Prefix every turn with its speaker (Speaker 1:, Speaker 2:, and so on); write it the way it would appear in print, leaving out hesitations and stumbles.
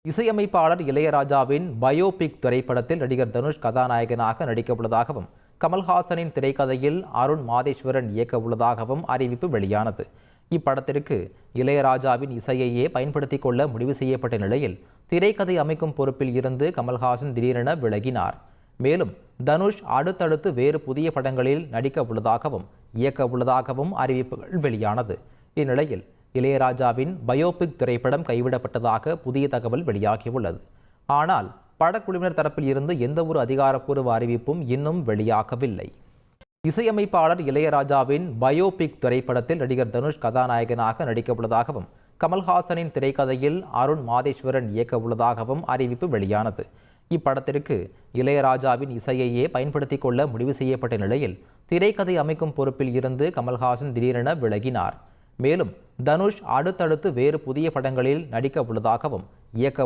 Speaker 1: இசையமைப்பாளர் இளையராஜாவின் பயோபிக் திரைப்படத்தில் நடிகர் தனுஷ் கதாநாயகனாக நடிக்கவுள்ளதாகவும் கமல்ஹாசனின் திரைக்கதையில் அருண் மாதேஸ்வரன் இயக்க உள்ளதாகவும் அறிவிப்பு வெளியானது. இப்படத்திற்கு இளையராஜாவின் இசையையே பயன்படுத்திக் கொள்ள முடிவு செய்யப்பட்ட நிலையில் திரைக்கதை அமைக்கும் பொறுப்பில் இருந்து கமல்ஹாசன் திடீரென விலகினார். மேலும் தனுஷ் அடுத்தடுத்து வேறு புதிய படங்களில் நடிக்க உள்ளதாகவும் இயக்க உள்ளதாகவும் அறிவிப்புகள் வெளியானது. இந்நிலையில் இளையராஜாவின் பயோபிக் திரைப்படம் கைவிடப்பட்டதாக புதிய தகவல் வெளியாகியுள்ளது. ஆனால் படக்குழுவினர் தரப்பில் இருந்து எந்த ஒரு அதிகாரப்பூர்வ அறிவிப்பும் இன்னும் வெளியாகவில்லை. இசையமைப்பாளர் இளையராஜாவின் பயோபிக் திரைப்படத்தில் நடிகர் தனுஷ் கதாநாயகனாக நடிக்க உள்ளதாகவும் கமல்ஹாசனின் திரைக்கதையில் அருண் மாதேஸ்வரன் இயக்க உள்ளதாகவும் அறிவிப்பு வெளியானது. இப்படத்திற்கு இளையராஜாவின் இசையையே பயன்படுத்திக் கொள்ள முடிவு செய்யப்பட்ட நிலையில் திரைக்கதை அமைக்கும் பொறுப்பில் இருந்து கமல்ஹாசன் திடீரென விலகினார். மேலும் தனுஷ் அடுத்தடுத்து வேறு புதிய படங்களில் நடிக்க உள்ளதாகவும் இயக்க